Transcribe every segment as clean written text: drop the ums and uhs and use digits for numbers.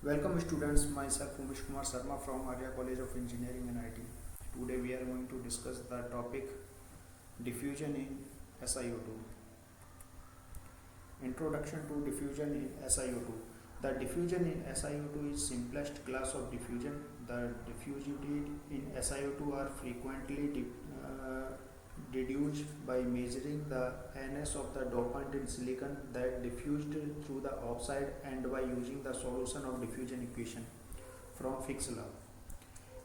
Welcome students, myself Umesh Kumar Sharma from Arya College of Engineering and IT. Today we are going to discuss the topic diffusion in SiO2. Introduction to diffusion in SiO2. The diffusion in SiO2 is simplest class of diffusion. The diffusivity in SiO2 are frequently deduced by measuring the NS of the dopant in silicon that diffused through the oxide and by using the solution of diffusion equation from Fick's law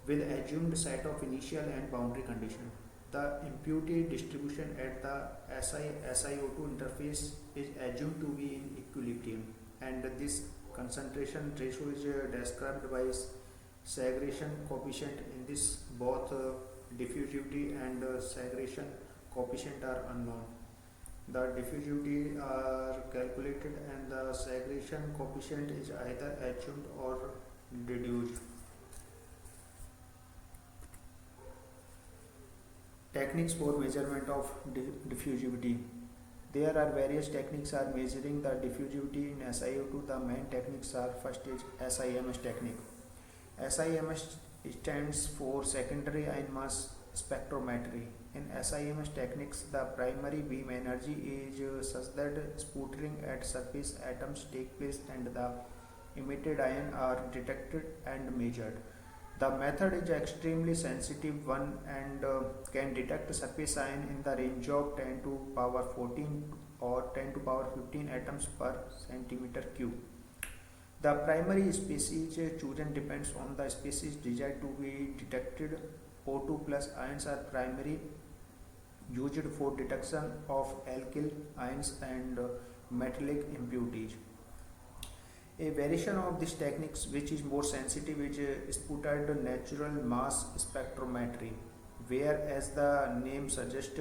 with assumed set of initial and boundary condition. The impurity distribution at the SiO2 interface is assumed to be in equilibrium, and this concentration ratio is described by segregation coefficient. In this, both diffusivity and segregation coefficient are unknown. The diffusivity are calculated and the segregation coefficient is either assumed or deduced. Techniques for measurement of diffusivity. There are various techniques for measuring the diffusivity in SiO2. The main techniques are: first is SIMS technique. SIMS stands for secondary ion mass spectrometry. In SIMS techniques, the primary beam energy is such that sputtering at surface atoms take place and the emitted ion are detected and measured. The method is extremely sensitive one and can detect surface ion in the range of 10 to power 14 or 10 to power 15 atoms per centimeter cube. The primary species chosen depends on the species desired to be detected. O2 plus ions are primarily used for detection of alkyl ions and metallic impurities. A variation of this technique, which is more sensitive, is sputtered natural mass spectrometry, where, as the name suggests,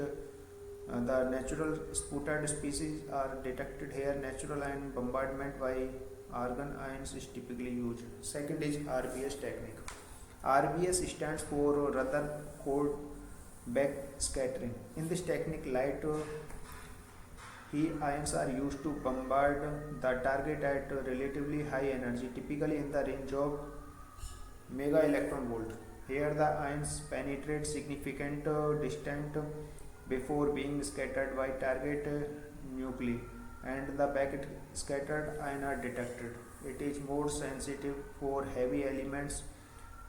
the natural sputtered species are detected here. Natural ion bombardment by argon ions is typically used. Second is RBS technique. RBS stands for Rutherford backscattering. In this technique, light He ions are used to bombard the target at relatively high energy, typically in the range of mega electron volt. Here the ions penetrate significant distance before being scattered by target nuclei, and the backscattered ions are detected. It is more sensitive for heavy elements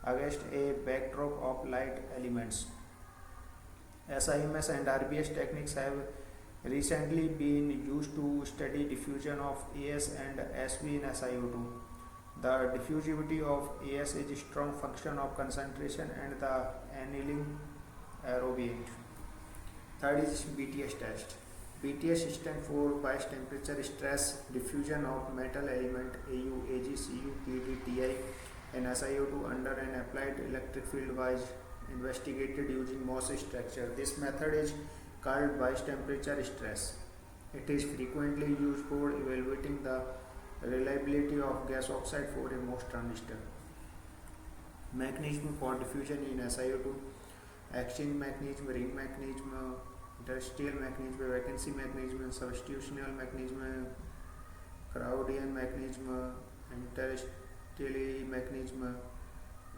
against a backdrop of light elements. SIMS and RBS techniques have recently been used to study diffusion of AS and SV in SiO2. The diffusivity of AS is a strong function of concentration and the annealing aerobiate. Third is BTS test. BTS stands for bias temperature stress diffusion of metal element AU, AG, CU, PD, TI and SiO2 under an applied electric field was investigated using MOS structure. This method is called bias temperature stress. It is frequently used for evaluating the reliability of gas oxide for a MOS transistor. Mechanism for diffusion in SiO2: exchange mechanism, ring mechanism, interstitial mechanism, vacancy mechanism, substitutional mechanism, Crowdian mechanism, interstitial mechanism,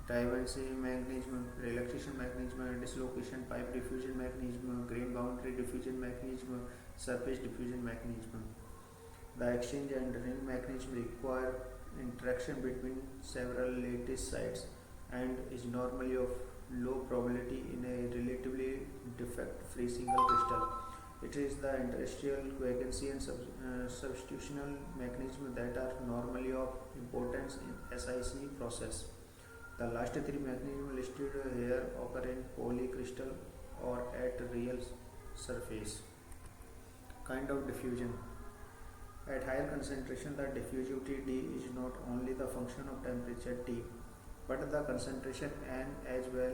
diversion mechanism, relaxation mechanism, dislocation pipe diffusion mechanism, grain boundary diffusion mechanism, surface diffusion mechanism. The exchange and ring mechanism require interaction between several lattice sites and is normally of low probability in a relatively defect-free single crystal. It is the interstitial, vacancy and substitutional mechanism that are normally of importance in SiC process. The last three mechanisms listed here occur in polycrystal or at real surface. Kind of diffusion. At higher concentration, the diffusivity D is not only the function of temperature T, but the concentration N as well,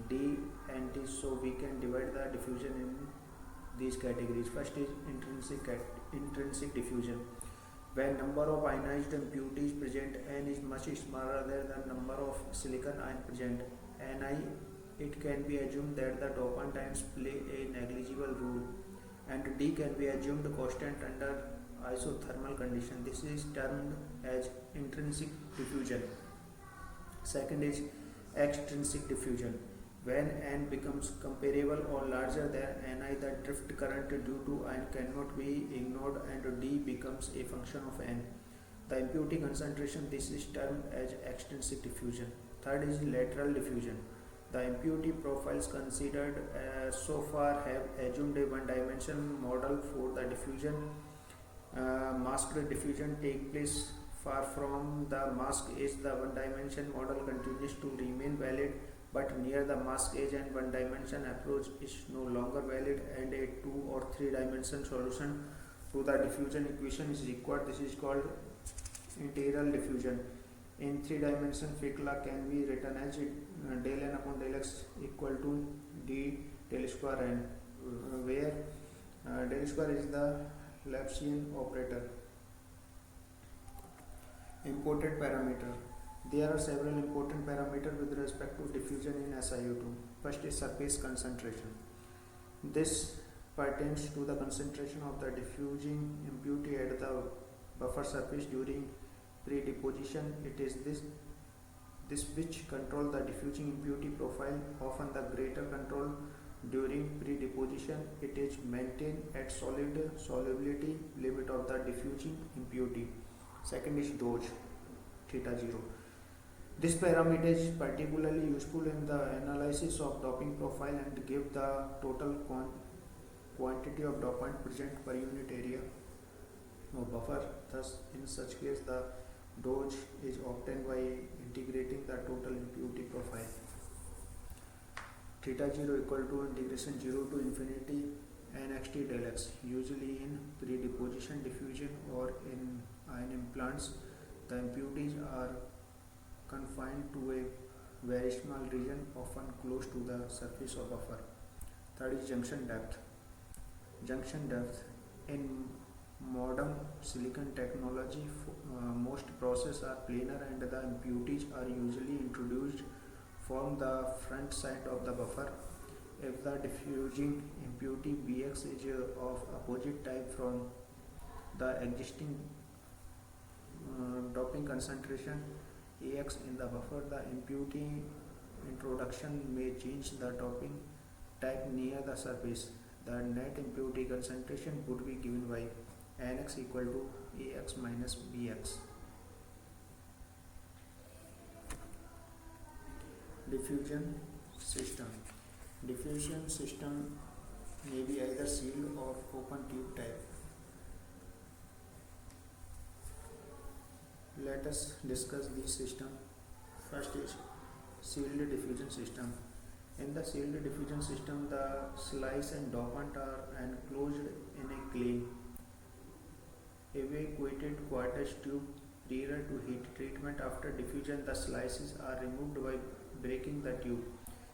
D and T. So we can divide the diffusion in these categories. First is intrinsic diffusion. When number of ionized impurities present, N is much smaller than the number of silicon ion present, Ni, it can be assumed that the dopant ions play a negligible role, and D can be assumed constant under isothermal condition. This is termed as intrinsic diffusion. Second is extrinsic diffusion. When n becomes comparable or larger than ni, the drift current due to n cannot be ignored and d becomes a function of n. The impurity concentration, this is termed as extrinsic diffusion. Third is lateral diffusion. The impurity profiles considered so far have assumed a one-dimensional model for the diffusion. Masked diffusion take place far from the mask edge. The one-dimension model continues to remain valid, but near the mask edge and one-dimension approach is no longer valid, and a 2 or 3 dimension solution to the diffusion equation is required. This is called integral diffusion. In 3 dimension, Fick-law can be written as del n upon del x equal to d del square n, where del square is the Lipschitz operator. Important parameter. There are several important parameters with respect to diffusion in SiO2. First is surface concentration. This pertains to the concentration of the diffusing impurity at the buffer surface during pre-deposition. It is this which control the diffusing impurity profile. Often the greater control during pre-deposition. It is maintained at solid solubility limit of the diffusing impurity. Second is dose, theta 0. This parameter is particularly useful in the analysis of doping profile and give the total quantity of dopant present per unit area of buffer. Thus, in such case, the dose is obtained by integrating the total impurity profile. Theta 0 equal to integration 0 to infinity nxt del x. Usually in pre-deposition diffusion or in ion implants, the impurities are confined to a very small region, often close to the surface of buffer. Third is junction depth. Junction depth. In modern silicon technology, most processes are planar and the impurities are usually introduced from the front side of the buffer. If the diffusing impurity Bx is of opposite type from the existing doping concentration Ax in the buffer, the impurity introduction may change the doping type near the surface. The net impurity concentration would be given by Nx equal to Ax minus Bx. Diffusion system. Diffusion system may be either sealed or open tube type. Let us discuss this system. First is sealed diffusion system. In the sealed diffusion system, the slice and dopant are enclosed in a clean, evacuated quartz tube prior to heat treatment. After diffusion, the slices are removed by breaking the tube.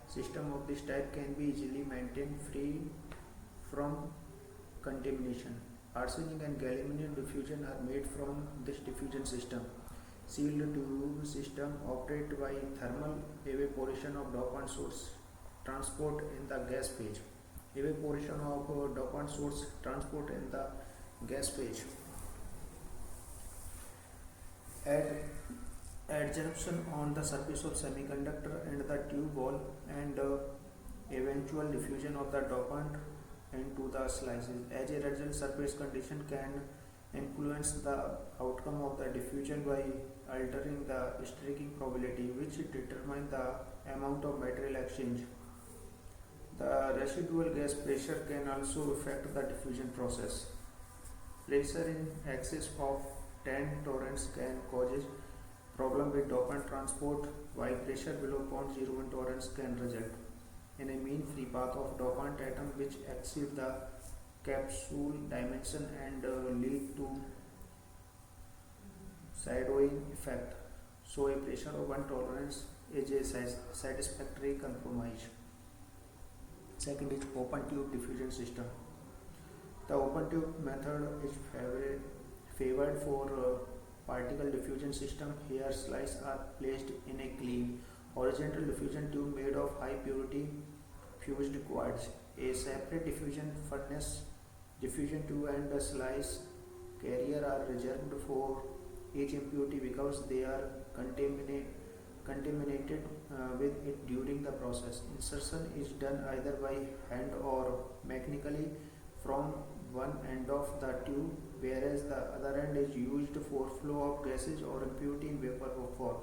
System of this type can be easily maintained free from contamination. Arsenic and gallium diffusion are made from this diffusion system. Sealed tube system operate by thermal evaporation of dopant source transport in the gas phase. Evaporation of dopant source transport in the gas phase. Adsorption on the surface of semiconductor and the tube wall, and eventual diffusion of the dopant into the slices. As a result, surface condition can influence the outcome of the diffusion by altering the streaking probability, which determine the amount of material exchange. The residual gas pressure can also affect the diffusion process. Pressure in excess of 10 torrents can cause problem with dopant transport, while pressure below 0.01 torrents can result in a mean free path of dopant atom which exceed the capsule dimension and lead to shadowing effect. So a pressure of 1 tolerance is a satisfactory compromise. Second is open tube diffusion system. The open tube method is favored for particle diffusion system. Here slices are placed in a clean horizontal diffusion tube made of high purity fused quartz. A separate diffusion furnace, diffusion tube and a slice carrier are reserved for each impurity because they are contaminated with it during the process. Insertion is done either by hand or mechanically from one end of the tube, whereas the other end is used for flow of gases or impurity in vapor form.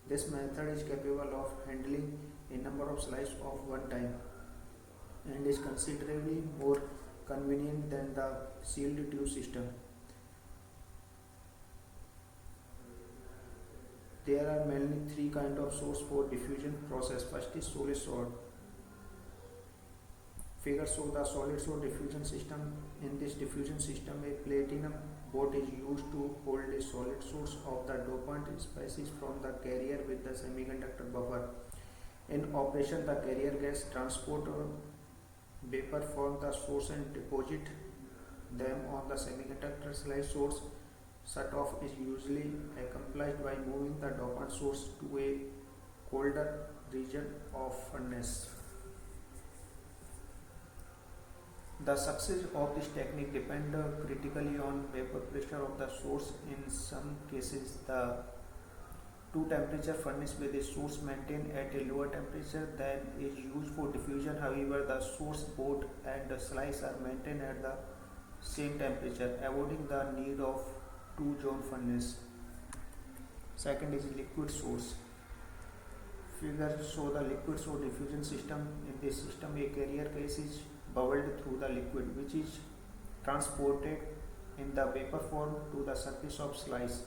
This method is capable of handling a number of slices of one time and is considerably more convenient than the sealed tube system. There are mainly three kinds of source for diffusion process. First is solid sort. Figure show the solid sort diffusion system. In this diffusion system, a platinum boat is used to hold a solid source of the dopant species from the carrier with the semiconductor buffer. In operation, the carrier gas transport vapor from the source and deposit them on the semiconductor slide source. Shut off is usually accomplished by moving the dopant source to a colder region of furnace. The success of this technique depends critically on vapor pressure of the source. In some cases, the two temperature furnace with a source maintained at a lower temperature than is used for diffusion. However, the source board and the slice are maintained at the same temperature, avoiding the need of two zone furnace. Second is liquid source. Figure show the liquid source diffusion system. In this system, a carrier gas is bubbled through the liquid, which is transported in the vapor form to the surface of slice.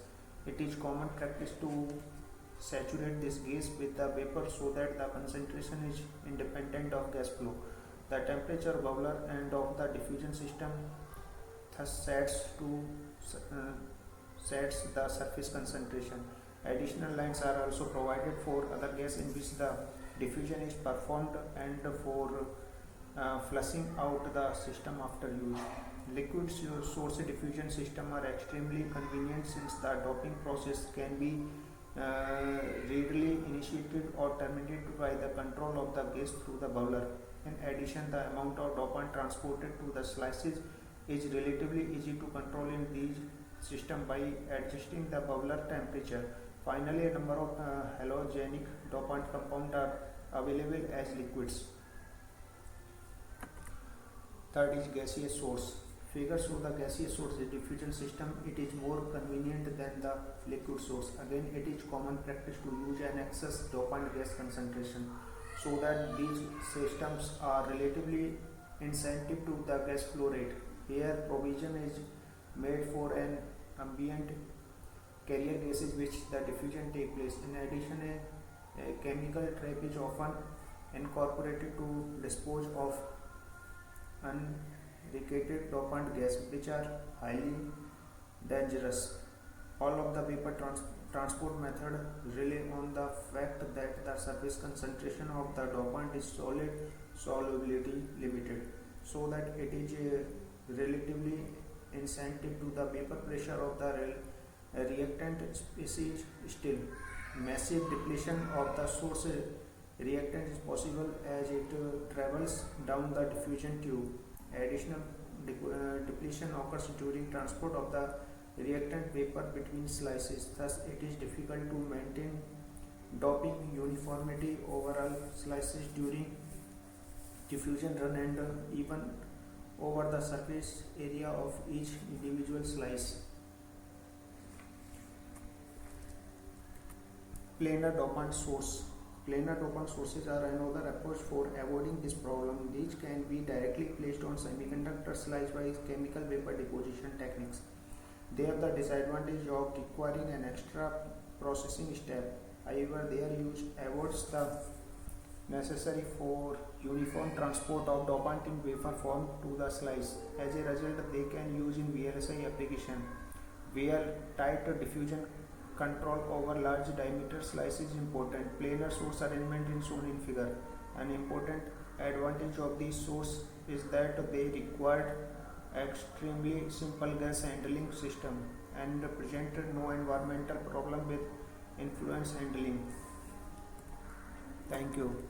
It is common practice to saturate this gas with the vapor so that the concentration is independent of gas flow. The temperature bubbler end of the diffusion system thus sets the surface concentration. Additional lines are also provided for other gas in which the diffusion is performed and for flushing out the system after use. Liquid source diffusion system are extremely convenient since the doping process can be readily initiated or terminated by the control of the gas through the bubbler. In addition, the amount of dopant transported to the slices is relatively easy to control in these systems by adjusting the bubbler temperature. Finally, a number of halogenic dopant compounds are available as liquids. Third is gaseous source. Figure show the gaseous source diffusion system. It is more convenient than the liquid source. Again, it is common practice to use an excess dopant gas concentration so that these systems are relatively insensitive to the gas flow rate. Here, provision is made for an ambient carrier gases which the diffusion take place. In addition, a chemical trap is often incorporated to dispose of unrecated dopant gas which are highly dangerous. All of the vapor transport method rely on the fact that the surface concentration of the dopant is solid solubility limited, so that it is relatively insensitive to the vapor pressure of the reactant species. Still, massive depletion of the source reactant is possible as it travels down the diffusion tube. Additional depletion occurs during transport of the reactant vapor between slices. Thus, it is difficult to maintain doping uniformity overall slices during diffusion run and even over the surface area of each individual slice. Planar dopant source. Planar dopant sources are another approach for avoiding this problem. These can be directly placed on semiconductor slice by chemical vapor deposition techniques. They have the disadvantage of requiring an extra processing step. However, their use avoids the necessary for uniform transport of dopant in vapor form to the slice. As a result, they can use in VLSI application where tight diffusion control over large diameter slice is important. Planar source arrangement is shown in figure. An important advantage of these source is that they required extremely simple gas handling system and presented no environmental problem with influence handling. Thank you.